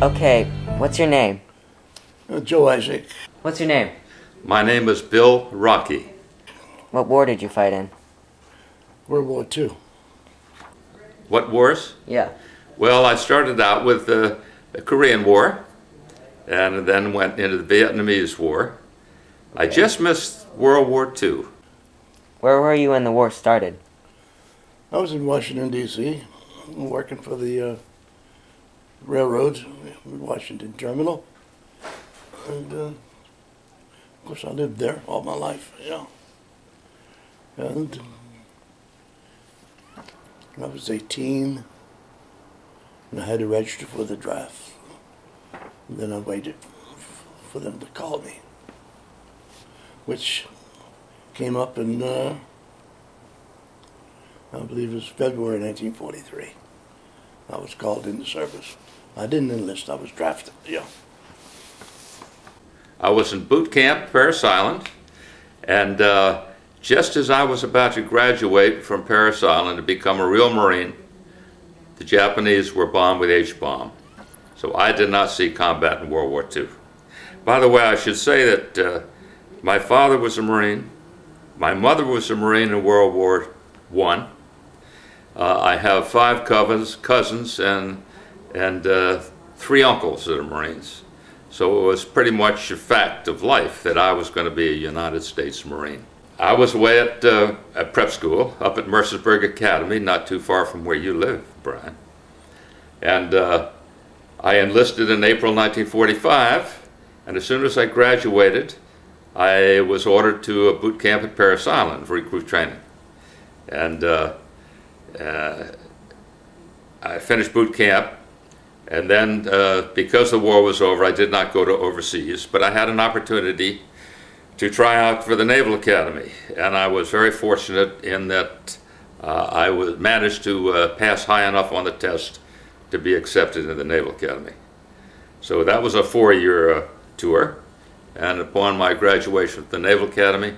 Okay, what's your name? Joe Isaac. What's your name? My name is Bill Rocky. What war did you fight in? World War II. What wars? Yeah. Well, I started out with the Korean War and then went into the Vietnamese War. I just missed World War II. Where were you when the war started? I was in Washington, D.C., working for the railroads, Washington Terminal. And, of course, I lived there all my life, yeah. And I was 18, and I had to register for the draft. And then I waited for them to call me, which came up in, I believe it was February 1943. I was called into service. I didn't enlist, I was drafted, yeah. I was in boot camp, Parris Island, and just as I was about to graduate from Parris Island to become a real Marine, the Japanese were bombed with H-bomb. So I did not see combat in World War II. By the way, I should say that my father was a Marine, my mother was a Marine in World War I. I have 5 cousins and 3 uncles that are Marines. So it was pretty much a fact of life that I was going to be a United States Marine. I was away at prep school up at Mercersburg Academy, not too far from where you live, Brian. And I enlisted in April 1945, and as soon as I graduated, I was ordered to a boot camp at Parris Island for recruit training. And I finished boot camp, and then because the war was over, I did not go to overseas, but I had an opportunity to try out for the Naval Academy, and I was very fortunate in that I managed to pass high enough on the test to be accepted in the Naval Academy. So that was a 4-year tour, and upon my graduation at the Naval Academy,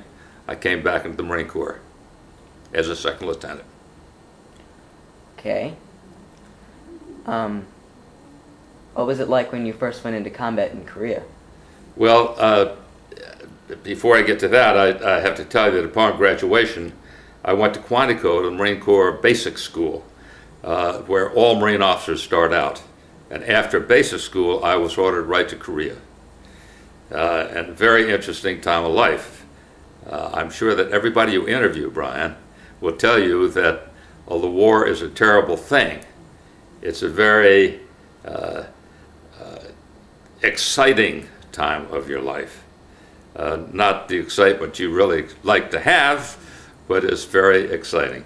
I came back into the Marine Corps as a second lieutenant. Okay. What was it like when you first went into combat in Korea? Well, before I get to that, I have to tell you that upon graduation, I went to Quantico, the Marine Corps Basic School, where all Marine officers start out. And after basic school, I was ordered right to Korea. And a very interesting time of life. I'm sure that everybody you interview, Brian, will tell you that although war is a terrible thing, it's a very exciting time of your life. Not the excitement you really like to have, but it's very exciting.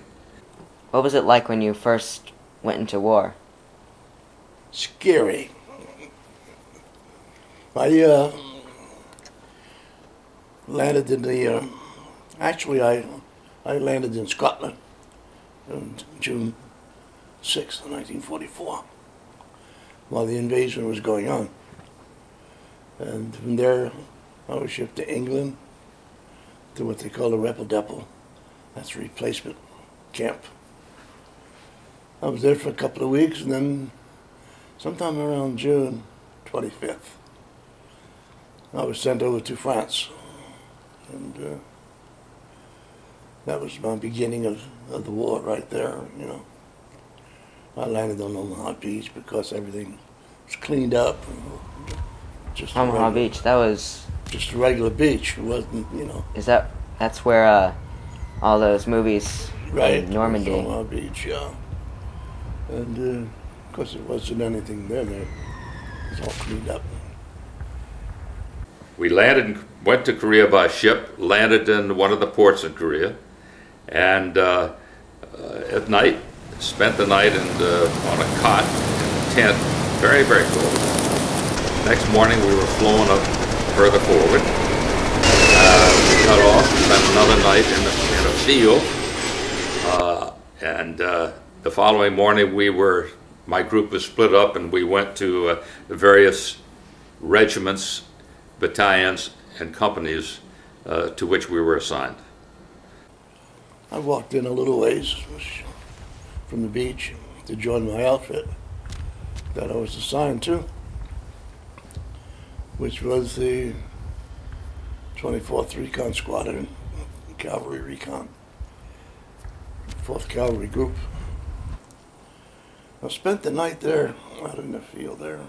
What was it like when you first went into war? Scary. I landed in the, actually I landed in Scotland on June 6th, 1944, while the invasion was going on. And from there, I was shipped to England, to what they call a rebel depot. That's a replacement camp. I was there for a couple of weeks, and then sometime around June 25th, I was sent over to France. And that was my beginning of the war right there, you know. I landed on Omaha Beach because everything was cleaned up. Just Omaha Beach, that was... Just a regular beach. It wasn't, you know. That's where all those movies right, in Normandy. Omaha Beach, yeah. And of course there wasn't anything there. It was all cleaned up. We landed, went to Korea by ship, landed in one of the ports in Korea, and at night, spent the night on a cot in a tent, very, very cold. Next morning we were flown up further forward. We got off, spent another night in a field, and the following morning my group was split up and we went to the various regiments, battalions, and companies to which we were assigned. I walked in a little ways from the beach to join my outfit that I was assigned to. which was the 24th Recon Squadron, Cavalry Recon, 4th Cavalry Group. I spent the night there, out in the field there.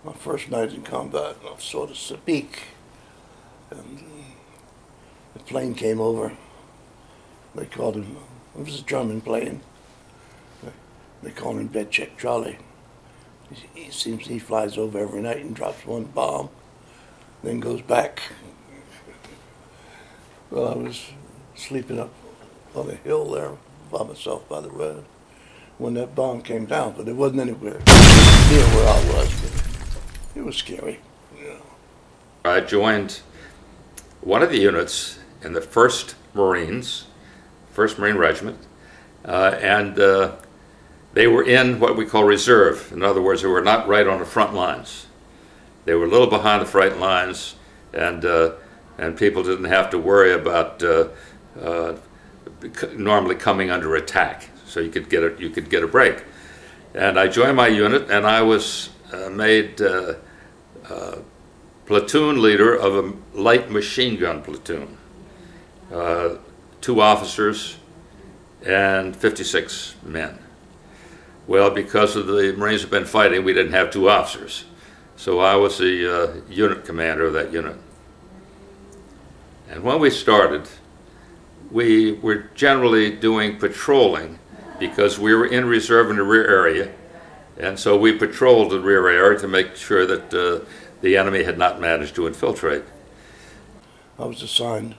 My first night in combat, I saw the Sabik, and the plane came over. They called him, it was a German plane. They called him Bed Check Charlie. He seems he flies over every night and drops one bomb, then goes back. Well, I was sleeping up on a hill there by myself by the road when that bomb came down, but it wasn't anywhere near where I was. But it was scary. Yeah. I joined one of the units in the 1st Marines, 1st Marine Regiment, and they were in what we call reserve. In other words, they were not right on the front lines. They were a little behind the front lines, and people didn't have to worry about normally coming under attack. So you could get a break. And I joined my unit, and I was made platoon leader of a light machine gun platoon. 2 officers and 56 men. Well, because of the Marines had been fighting, we didn't have 2 officers. So I was the unit commander of that unit. And when we started, we were generally doing patrolling because we were in reserve in the rear area. And so we patrolled the rear area to make sure that the enemy had not managed to infiltrate. I was assigned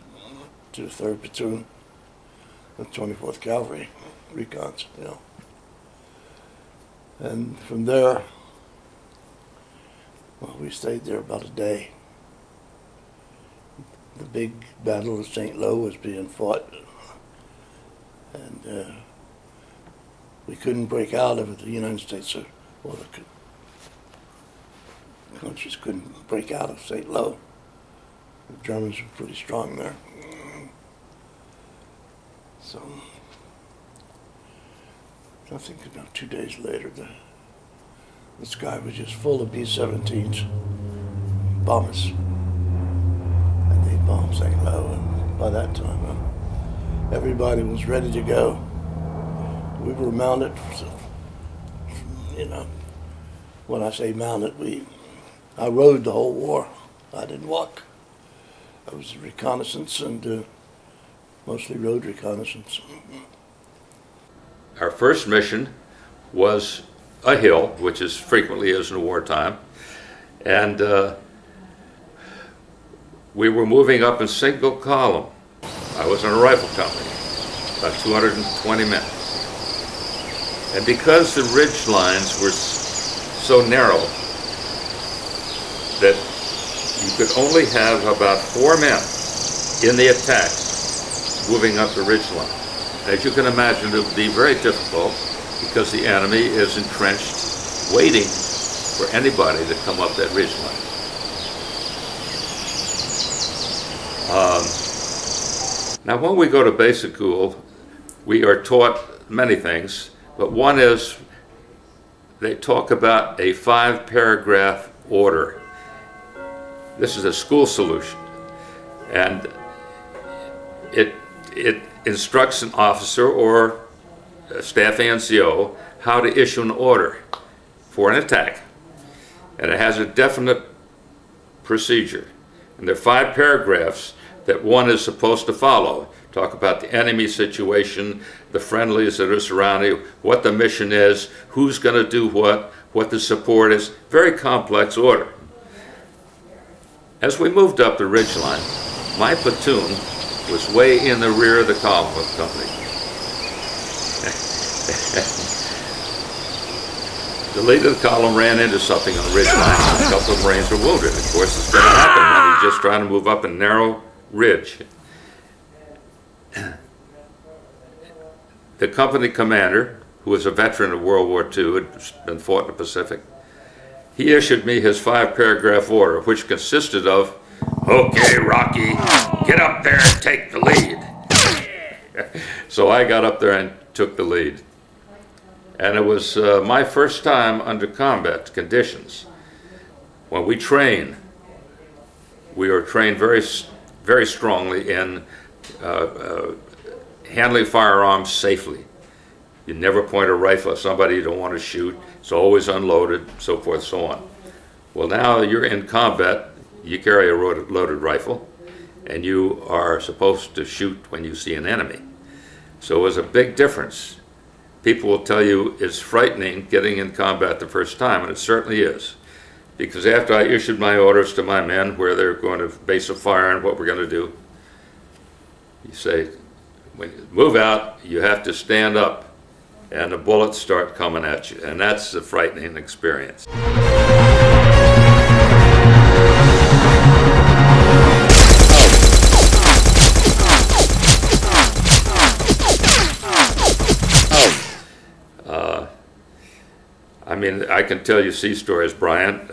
to the 3rd Platoon of 24th Cavalry, Recons, you know. And from there, well, we stayed there about a day. The big battle of St. Lo was being fought, and we couldn't break out of it. The United States or the countries couldn't break out of St. Lo. The Germans were pretty strong there. So I think about 2 days later, the sky was just full of B-17s, bombers. And they bombed St. Lo, and by that time, everybody was ready to go. We were mounted, so, you know, when I say mounted, I rode the whole war. I didn't walk. I was reconnaissance and mostly road reconnaissance. Our first mission was a hill, which is frequently is in wartime, and we were moving up in single column. I was in a rifle company, about 220 men. And because the ridge lines were so narrow that you could only have about 4 men in the attack moving up the ridge line. As you can imagine, it would be very difficult because the enemy is entrenched waiting for anybody to come up that ridge line. Now when we go to basic school, we are taught many things, but one is they talk about a 5-paragraph order. This is a school solution, and it instructs an officer or a staff NCO how to issue an order for an attack, and it has a definite procedure. And there are 5 paragraphs that one is supposed to follow. Talk about the enemy situation, the friendlies that are surrounding you, what the mission is, who's going to do what the support is. Very complex order. As we moved up the ridgeline, my platoon was way in the rear of the column of the company. The leader of the column ran into something on the ridgeline, and a couple of Marines were wounded. Of course, it's going to happen when you're just trying to move up a narrow ridge. The company commander, who was a veteran of World War II, had been fought in the Pacific, he issued me his 5-paragraph order, which consisted of, "Okay, Rocky, get up there and take the lead." So I got up there and took the lead. And it was my first time under combat conditions. when we train, we are trained very strongly in handling firearms safely. You never point a rifle at somebody you don't want to shoot. It's always unloaded, so forth, so on. Well, now you're in combat. You carry a loaded rifle, and you are supposed to shoot when you see an enemy. So it was a big difference. People will tell you it's frightening getting in combat the first time, and it certainly is. Because after I issued my orders to my men where they're going to base a fire and what we're going to do, you say, when you move out, you have to stand up, and the bullets start coming at you, and that's a frightening experience. I mean, I can tell you sea stories, Brian.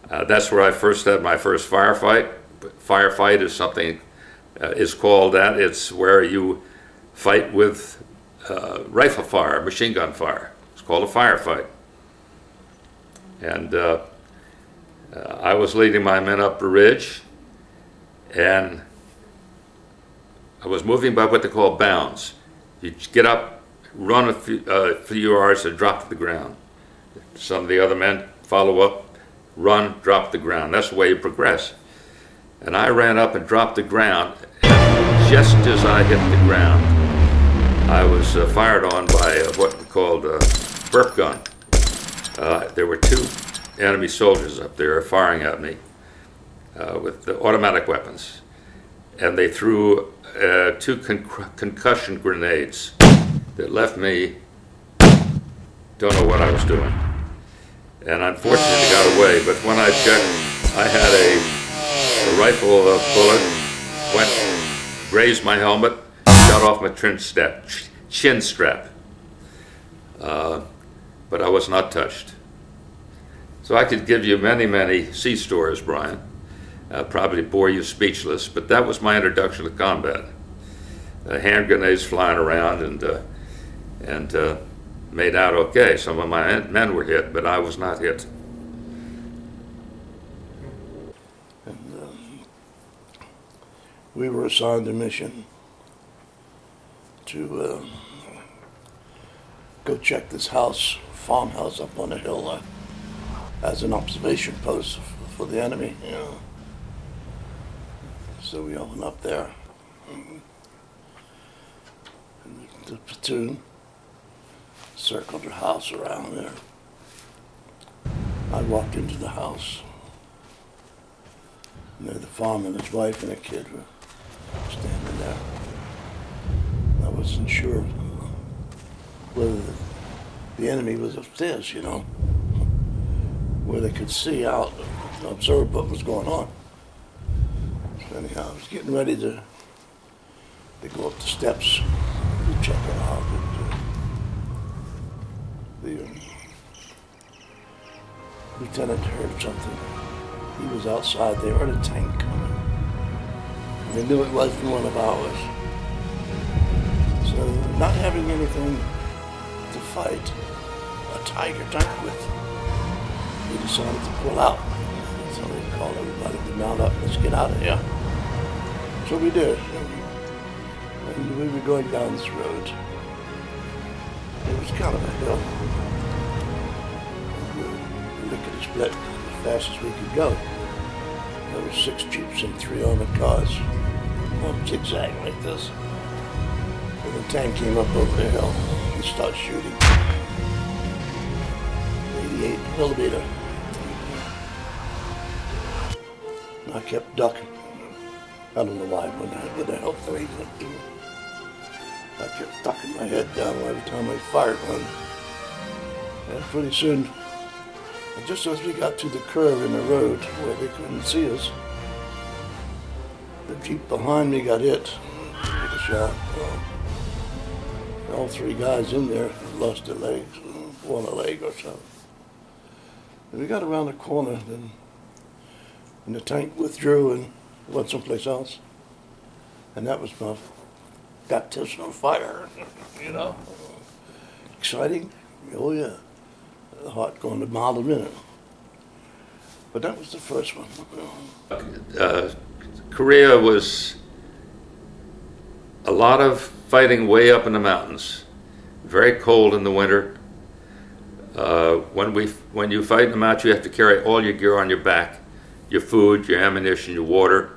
That's where I first had my first firefight. Firefight is something, is called that. It's where you fight with rifle fire, machine gun fire. It's called a firefight. And I was leading my men up a ridge, and I was moving by what they call bounds. You get up, run a few yards and drop to the ground. Some of the other men follow up, run, drop to the ground. That's the way you progress. And I ran up and dropped to the ground, and just as I hit the ground, I was fired on by what we called a burp gun. There were two enemy soldiers up there firing at me with the automatic weapons. And they threw two concussion grenades that left me, don't know what I was doing. And unfortunately got away, but when I checked, I had a rifle bullet, grazed my helmet, shot off my chin strap. But I was not touched. So I could give you many, many sea stories, Brian. Probably bore you speechless, but that was my introduction to combat. Hand grenades flying around, and made out okay. Some of my men were hit, but I was not hit. And we were assigned a mission to go check this farmhouse up on a hill as an observation post for the enemy, you know. So we all went up there. And the platoon circled the house around there. I walked into the house, and there the farmer and his wife and a kid were standing there. I wasn't sure whether the enemy was upstairs, you know, where they could see out and observe what was going on. So anyhow, I was getting ready to go up the steps to check it out. The lieutenant heard something. He was outside. They heard a tank coming. They knew it wasn't one of ours. So, not having anything to fight a Tiger tank with, we decided to pull out. So they called everybody to mount up. Let's get out of here. So we did. And we were going down this road. It was kind of a hill. We lickety split as fast as we could go. There were 6 jeeps and 3 armored cars, all zigzag like this. And the tank came up over the hill and started shooting. 88 millimeter. And I kept ducking. I don't know why, when the hell thing went through. I kept ducking my head down every time I fired one. And pretty soon, just as we got to the curve in the road where they couldn't see us, the Jeep behind me got hit with a shot. All 3 guys in there lost their legs, one a leg or so. And we got around the corner, and the tank withdrew and went someplace else. And that was my baptismal fire, you know. Exciting, oh yeah. The heart going a mile a minute. But that was the first one. Korea was a lot of fighting way up in the mountains, very cold in the winter. When you fight in the mountains, you have to carry all your gear on your back, your food, your ammunition, your water,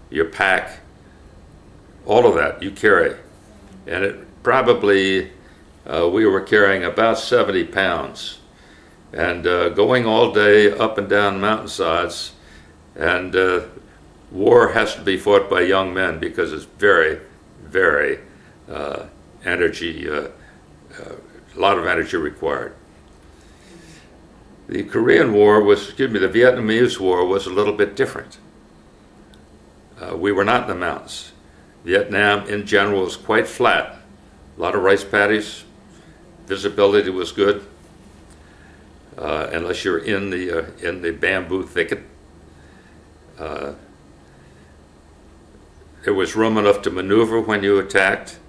your pack, all of that you carry. And it probably, we were carrying about 70 pounds. And going all day up and down mountainsides, and war has to be fought by young men because it's very, very energy, a lot of energy required. The Korean War was, the Vietnamese War was a little bit different. We were not in the mountains. Vietnam in general was quite flat. A lot of rice paddies, visibility was good. Unless you're in the bamboo thicket. There was room enough to maneuver when you attacked.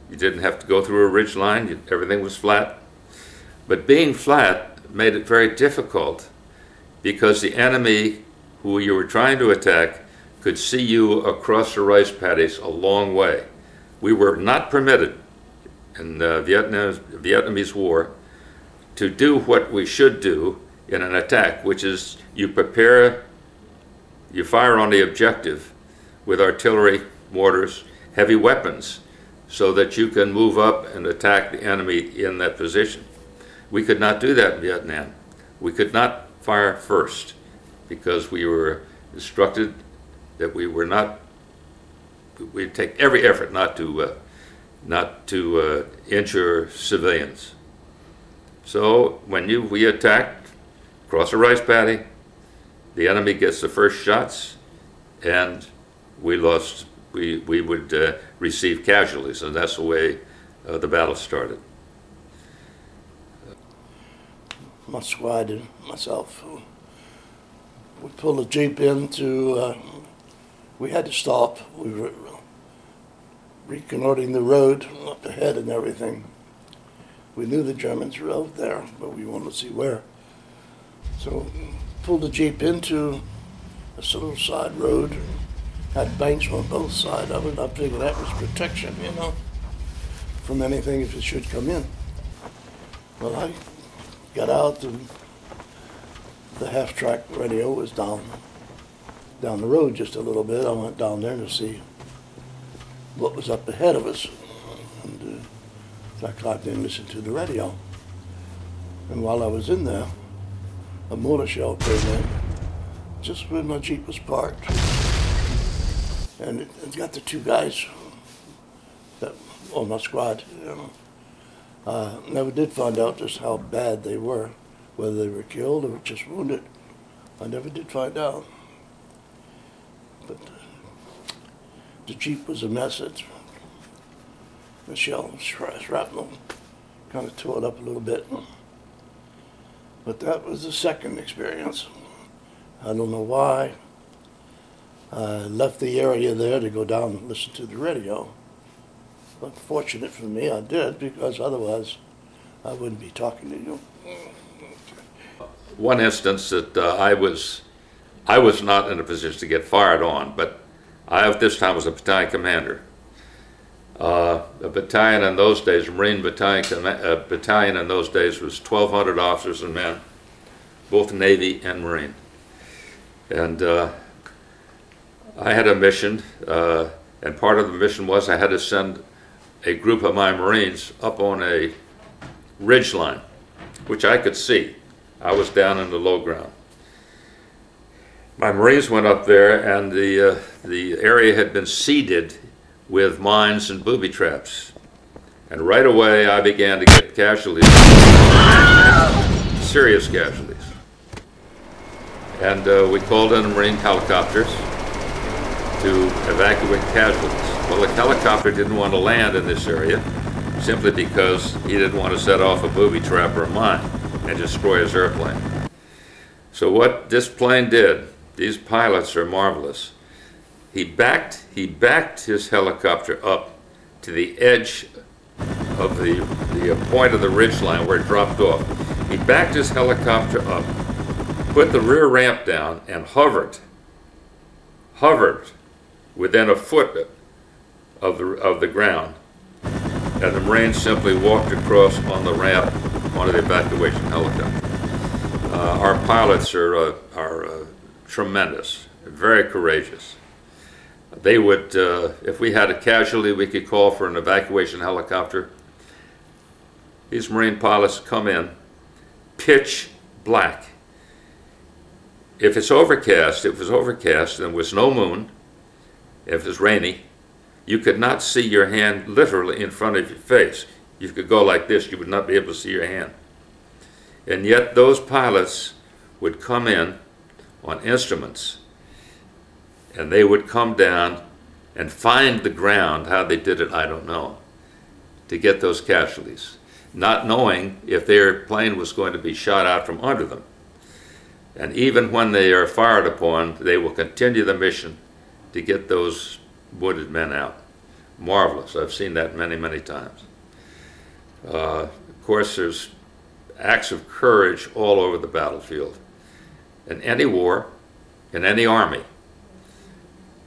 You didn't have to go through a ridge line. Everything was flat. But being flat made it very difficult because the enemy who you were trying to attack could see you across the rice paddies a long way. We were not permitted in the Vietnamese War to do what we should do in an attack, which is you fire on the objective with artillery, mortars, heavy weapons, so that you can move up and attack the enemy in that position. We could not do that in Vietnam. We could not fire first because we were instructed that we'd take every effort not to injure civilians. So when we attacked, across a rice paddy, the enemy gets the first shots, and we would receive casualties, and that's the way the battle started. My squad and myself, we pulled a Jeep into, we had to stop. We were reconnoitering the road up ahead and everything. We knew the Germans were out there, but we wanted to see where. So pulled the Jeep into a little side road, had banks on both sides of it. I figured that was protection, you know, from anything if it should come in. Well, I got out and the half-track radio was down the road just a little bit. I went down there to see what was up ahead of us. And I climbed in and listened to the radio. And while I was in there, a mortar shell came in just where my Jeep was parked. And it got the two guys that on my squad, you know. Never did find out just how bad they were, whether they were killed or just wounded. I never did find out. But the Jeep was a mess. The shell shrapnel kind of tore it up a little bit. But that was the second experience. I don't know why. I left the area there to go down and listen to the radio. But fortunate for me, I did, because otherwise I wouldn't be talking to you. One instance that I was not in a position to get fired on, but I at this time was a battalion commander. A battalion in those days, Marine battalion in those days was 1,200 officers and men, both Navy and Marine. And I had a mission, and part of the mission was I had to send a group of my Marines up on a ridge line, which I could see. I was down in the low ground. My Marines went up there, and the area had been seeded with mines and booby traps. And right away I began to get casualties, serious casualties. And we called in Marine helicopters to evacuate casualties. Well, the helicopter didn't want to land in this area simply because he didn't want to set off a booby trap or a mine and destroy his airplane. So what this plane did, these pilots are marvelous. He backed his helicopter up to the edge of the point of the ridge line where it dropped off. He backed his helicopter up put the rear ramp down and hovered within a foot of the ground, and the Marines simply walked across on the ramp onto the evacuation helicopter. Our pilots are tremendous, very courageous. They would, if we had a casualty we could call for an evacuation helicopter, these Marine pilots come in, pitch black. If it's overcast, and there was no moon, if it's rainy, you could not see your hand literally in front of your face. You could go like this, you would not be able to see your hand. And yet those pilots would come in on instruments, and they would come down and find the ground. How they did it, I don't know, to get those casualties, not knowing if their plane was going to be shot out from under them. And even when they are fired upon, they will continue the mission to get those wounded men out. Marvelous. I've seen that many, many times. Of course, there's acts of courage all over the battlefield, in any war, in any army.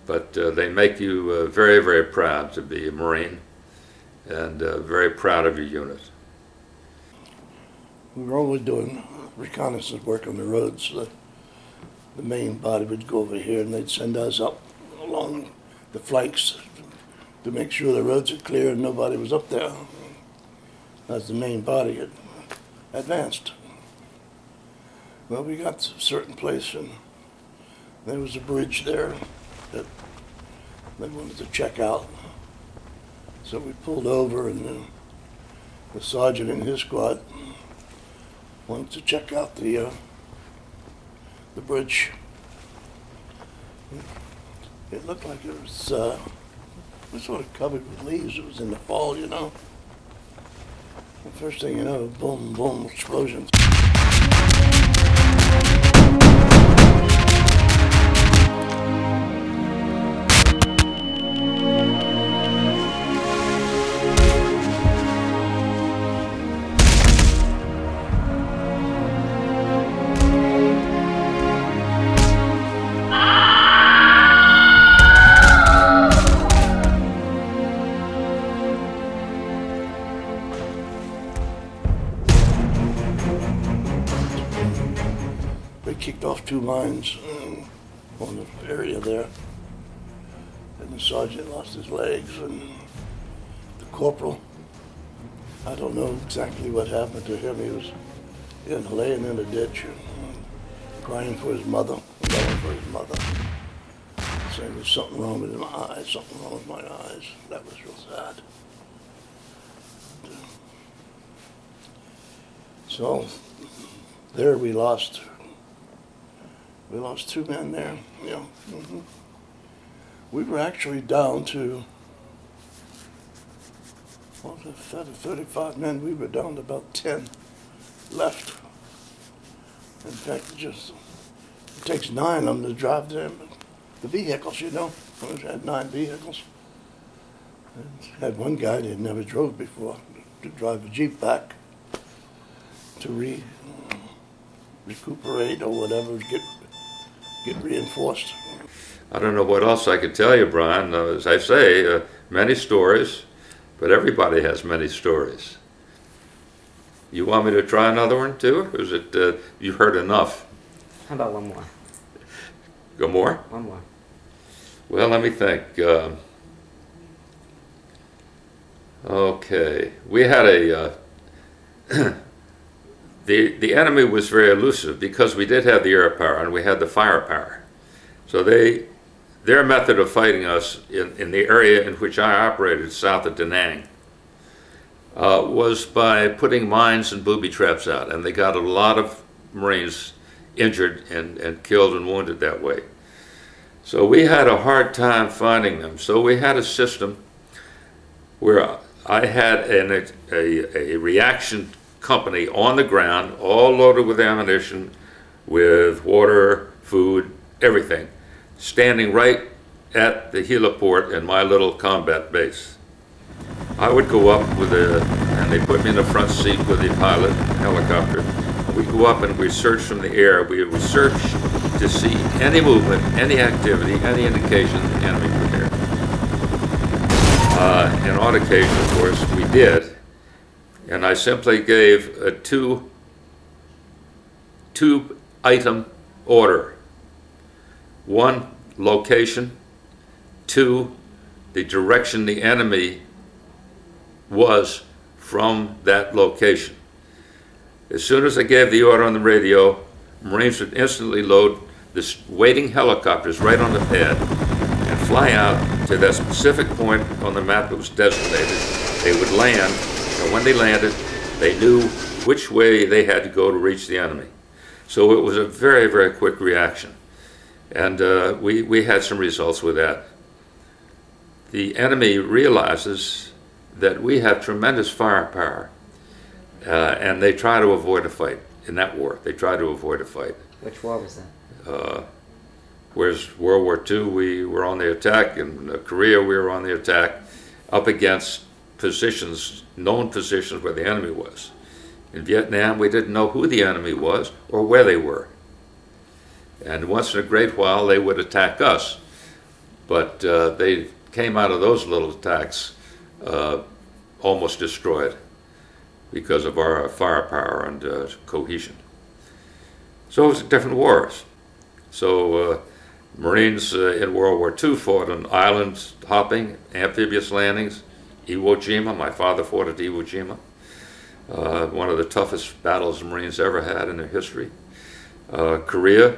But they make you very, very proud to be a Marine, and very proud of your unit. We were always doing reconnaissance work on the roads. The main body would go over here, and they'd send us up along the flanks to make sure the roads are clear and nobody was up there as the main body had advanced. Well, we got to a certain place, and there was a bridge there that they wanted to check out. So we pulled over, and the sergeant and his squad wanted to check out the bridge. It looked like it was sort of covered with leaves. It was in the fall, you know. The first thing you know, boom, boom, explosions. They kicked off 2 mines on the area there, and the sergeant lost his legs, and the corporal, I don't know exactly what happened to him. He was laying in a ditch and crying for his mother, saying there's something wrong with my eyes, something wrong with my eyes. That was real sad. So there we lost 2 men there. Yeah. Mm-hmm. We were actually down to, well, out of 35 men, we were down to about 10 left. In fact, it takes 9 of them to drive them, the vehicles, you know. We had 9 vehicles. And had one guy that had never drove before to drive a Jeep back to recuperate or whatever, get reinforced. I don't know what else I could tell you, Brian. As I say, many stories, but everybody has many stories. You want me to try another one too, or is it you heard enough? How about one more? Go more? One more. Well, let me think. Okay, we had a the enemy was very elusive because we did have the air power and we had the firepower. So their method of fighting us in the area in which I operated, south of Da Nang, was by putting mines and booby traps out, and they got a lot of Marines injured and killed and wounded that way. So we had a hard time finding them. So we had a system where I had a reaction company on the ground, all loaded with ammunition, with water, food, everything, standing right at the heliport in my little combat base. I would go up and they put me in the front seat with the pilot helicopter. we go up and we search from the air. We would search to see any movement, any activity, any indication that the enemy was there. And on occasion, of course, we did. And I simply gave a two-item order. 1, location. 2, the direction the enemy was from that location. As soon as I gave the order on the radio, Marines would instantly load the waiting helicopters right on the pad and fly out to that specific point on the map that was designated. They would land, and when they landed, they knew which way they had to go to reach the enemy. So it was a very, very quick reaction. And we had some results with that. The enemy realizes that we have tremendous firepower, and they try to avoid a fight in that war. They try to avoid a fight. Which war was that? Whereas World War II, we were on the attack. In Korea, we were on the attack up against positions, known positions where the enemy was. In Vietnam, we didn't know who the enemy was or where they were. And once in a great while, they would attack us. But they came out of those little attacks almost destroyed because of our firepower and cohesion. So it was different wars. So Marines in World War II fought on island hopping, amphibious landings, Iwo Jima. My father fought at Iwo Jima. One of the toughest battles the Marines ever had in their history. Korea,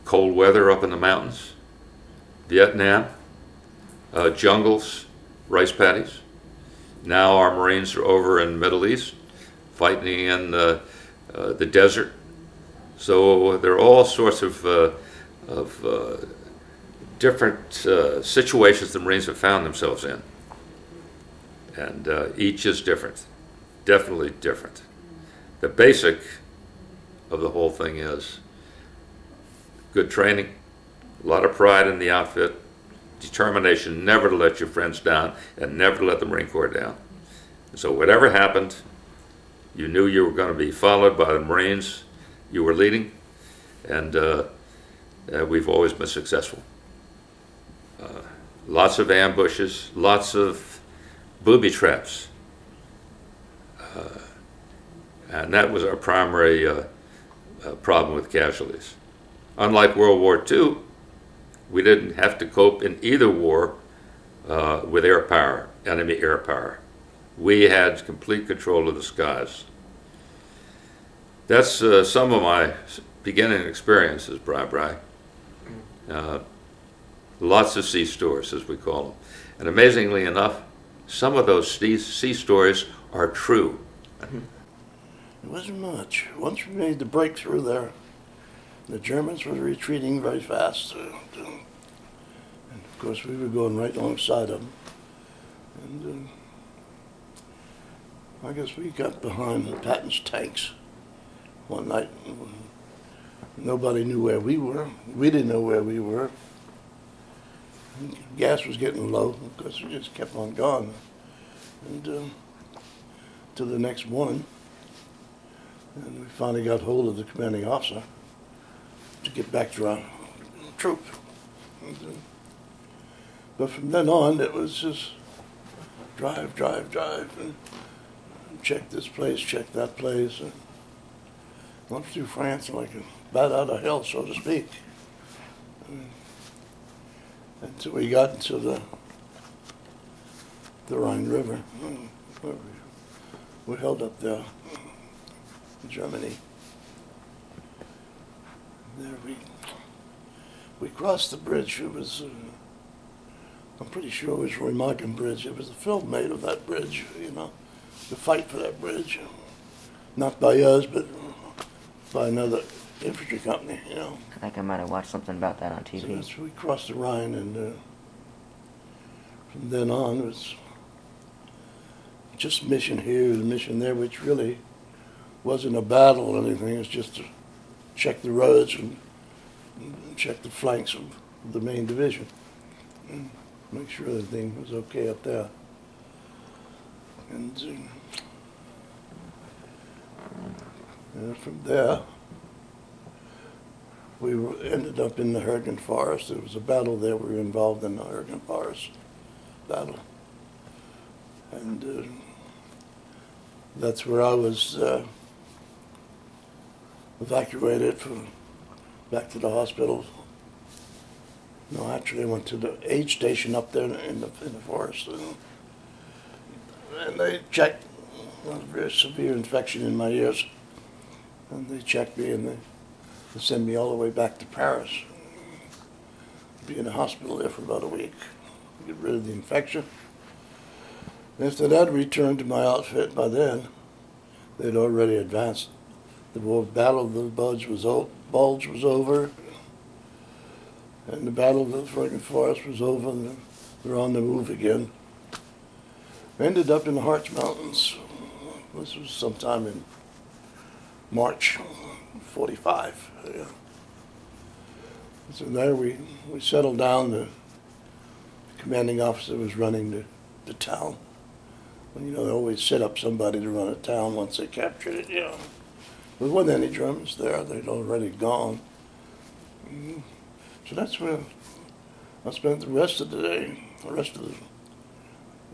cold weather up in the mountains. Vietnam, jungles, rice paddies. Now our Marines are over in the Middle East, fighting in the desert. So there are all sorts of different situations the Marines have found themselves in. And each is different, definitely different. The basic of the whole thing is good training, a lot of pride in the outfit, determination never to let your friends down and never to let the Marine Corps down. So whatever happened, you knew you were going to be followed by the Marines you were leading, and we've always been successful. Lots of ambushes, lots of booby traps, and that was our primary problem with casualties. Unlike World War II, we didn't have to cope in either war with air power, enemy air power. We had complete control of the skies. That's some of my beginning experiences, Bri. Lots of sea stories, as we call them. And amazingly enough, some of those sea stories are true. It wasn't much. Once we made the breakthrough there, the Germans were retreating very fast. And of course, we were going right alongside them. And I guess we got behind Patton's tanks one night. Nobody knew where we were. We didn't know where we were. And gas was getting low because we just kept on going. And till the next morning, and we finally got hold of the commanding officer to get back to our troop. And, but from then on, it was just drive, and check this place, check that place. And went through France like a bat out of hell, so to speak. Until we got into the Rhine River. We held up there in Germany. There we crossed the bridge. It was, I'm pretty sure it was Remagen Bridge. It was a film made of that bridge, you know, the fight for that bridge. Not by us, but by another infantry company, you know. I think I might have watched something about that on TV. So we crossed the Rhine, and from then on it was just mission here, the mission there, which really wasn't a battle or anything. It was just to check the roads and check the flanks of the main division and make sure everything was okay up there. And And from there, we ended up in the Hurricane Forest. There was a battle there. We were involved in the Hurricane Forest battle. And that's where I was evacuated back to the hospital. No, actually I went to the aid station up there in the forest. And they checked a very severe infection in my ears. And they checked me and they sent me all the way back to Paris. Be in the hospital there for about a week, get rid of the infection. After that, I returned to my outfit. By then, they'd already advanced. The battle of the Bulge was over, and the battle of the Hurricane Forest was over, and they're on the move again. We ended up in the Hartz Mountains. This was sometime in March '45. Yeah. So there we settled down. The commanding officer was running the town. Well, you know, they always set up somebody to run a town once they captured it, yeah. There wasn't any Germans there. They'd already gone. So that's where I spent the rest of the day, the rest of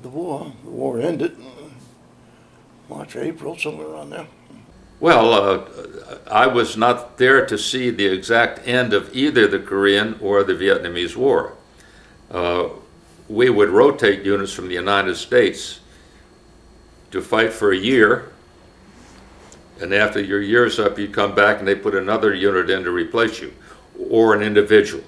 the war. The war ended March or April, somewhere around there. Well, I was not there to see the exact end of either the Korean or the Vietnamese War. We would rotate units from the United States to fight for a year, and after your year's up, you'd come back and they put another unit in to replace you, or an individual.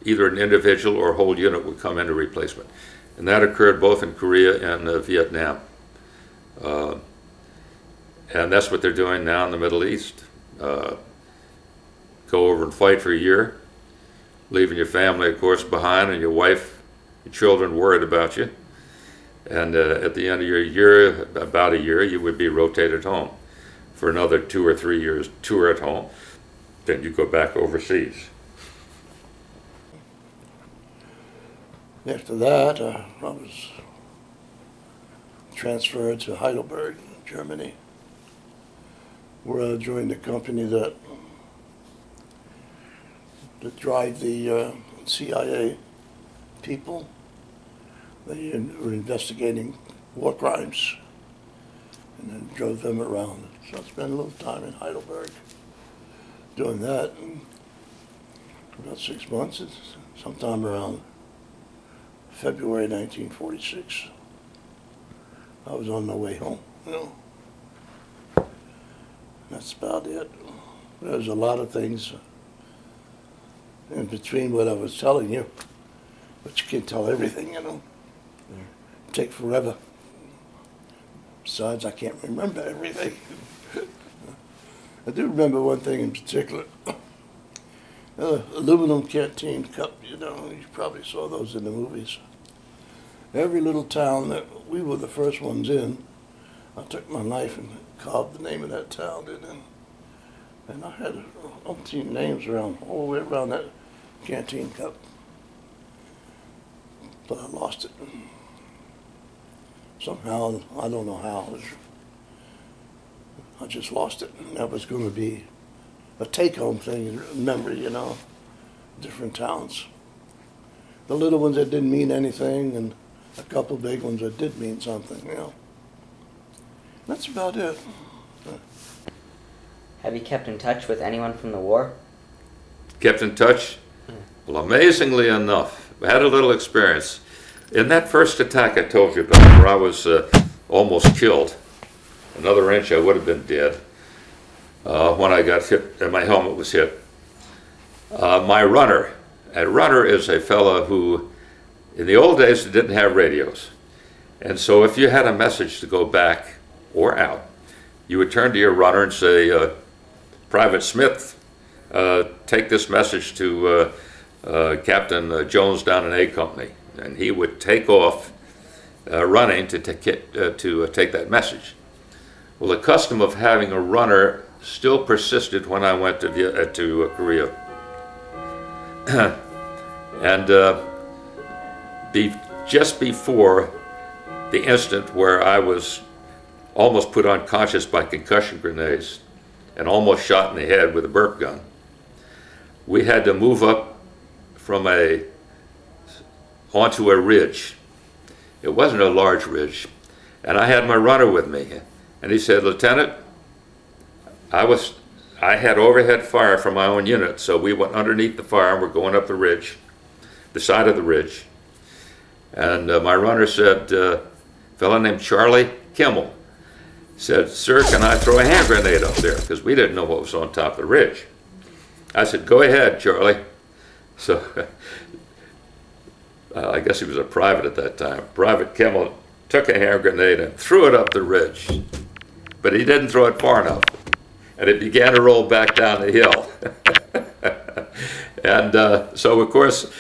Either an individual or a whole unit would come into replacement. And that occurred both in Korea and Vietnam. And that's what they're doing now in the Middle East. Go over and fight for a year, leaving your family, of course, behind, and your wife, your children worried about you. And at the end of your year, about a year, you would be rotated home for another 2 or 3 years tour at home. Then you go back overseas. After that, I was transferred to Heidelberg, Germany, where I joined a company that drive the CIA people. They were investigating war crimes and then drove them around. So I spent a little time in Heidelberg doing that. And about 6 months, sometime around February 1946, I was on my way home, you know. That's about it. There's a lot of things in between what I was telling you, but you can't tell everything, you know. It'd take forever. Besides, I can't remember everything. I do remember one thing in particular. Aluminum canteen cup, you know, you probably saw those in the movies. Every little town that we were the first ones in, I took my knife and carved the name of that town in, and I had umpteen names around, all the way around that canteen cup. But I lost it. Somehow, I don't know how, I just lost it. And that was going to be a take-home thing, memory, you know, different towns. The little ones that didn't mean anything, and a couple big ones that did mean something, you know. That's about it. Have you kept in touch with anyone from the war? Kept in touch? Well, amazingly enough, I had a little experience. In that first attack I told you about, where I was almost killed, another inch I would have been dead when I got hit, and my helmet was hit. My runner, a runner is a fellow who, in the old days, didn't have radios. And so if you had a message to go back or out, you would turn to your runner and say, Private Smith, take this message to Captain Jones down in A Company. And he would take off running to take that message. Well, the custom of having a runner still persisted when I went to Korea. And just before the instant where I was almost put unconscious by concussion grenades and almost shot in the head with a burp gun. We had to move up from onto a ridge. It wasn't a large ridge, and I had my runner with me, and he said, "Lieutenant, I had overhead fire from my own unit, so we went underneath the fire and we're going up the ridge, the side of the ridge." And my runner said, a fellow named Charlie Kimmel said, "Sir, can I throw a hand grenade up there?" Because we didn't know what was on top of the ridge. I said, "Go ahead, Charlie." So I guess he was a private at that time. Private Kimmel took a hand grenade and threw it up the ridge, but he didn't throw it far enough, and it began to roll back down the hill. And so, of course,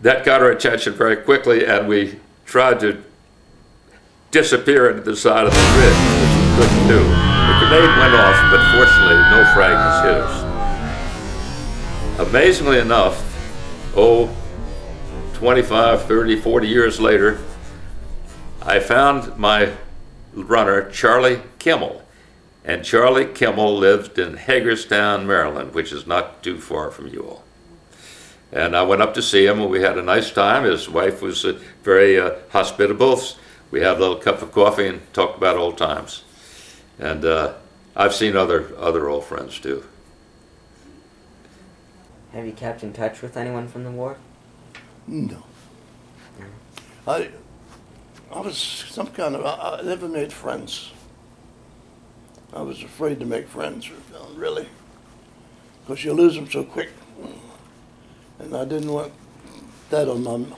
that got our attention very quickly, and we tried to disappear into the side of the ridge, which we couldn't do. The grenade went off, but fortunately, no fragments hit us. Amazingly enough, 25, 30, 40 years later, I found my runner, Charlie Kimmel. And Charlie Kimmel lived in Hagerstown, Maryland, which is not too far from you all. And I went up to see him, and we had a nice time. His wife was very hospitable. We had a little cup of coffee and talked about old times. And I've seen other old friends, too. Have you kept in touch with anyone from the war? No. I was some kind of, I never made friends. I was afraid to make friends, really, because you lose them so quick. And I didn't want that on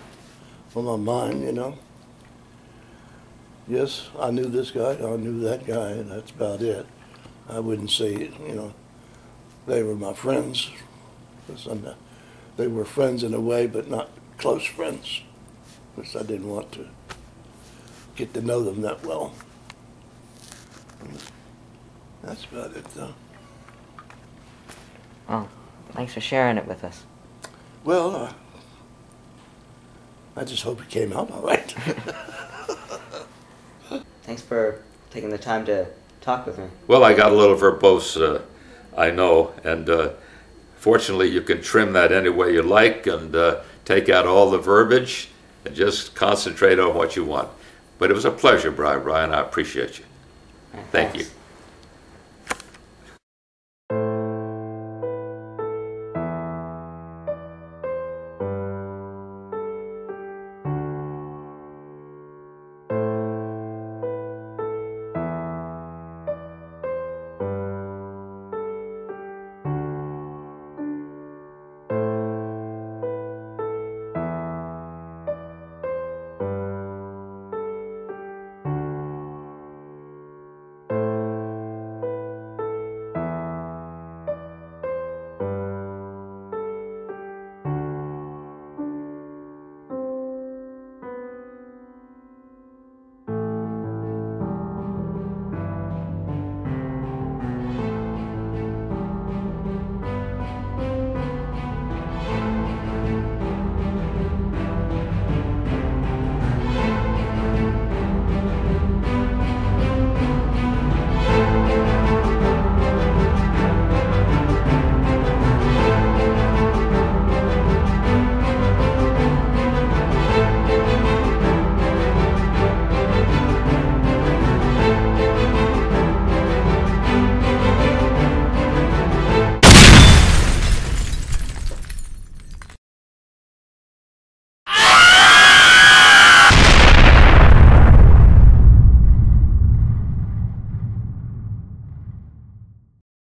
my mind, you know. Yes, I knew this guy, I knew that guy, and that's about it. I wouldn't say, you know, they were my friends. They were friends in a way, but not close friends, because I didn't want to get to know them that well. That's about it, though. Oh, thanks for sharing it with us. Well, I just hope it came out all right. Thanks for taking the time to talk with me. Well, I got a little verbose, I know, and fortunately you can trim that any way you like and take out all the verbiage and just concentrate on what you want. But it was a pleasure, Brian. I appreciate you. Right, Thank thanks. you.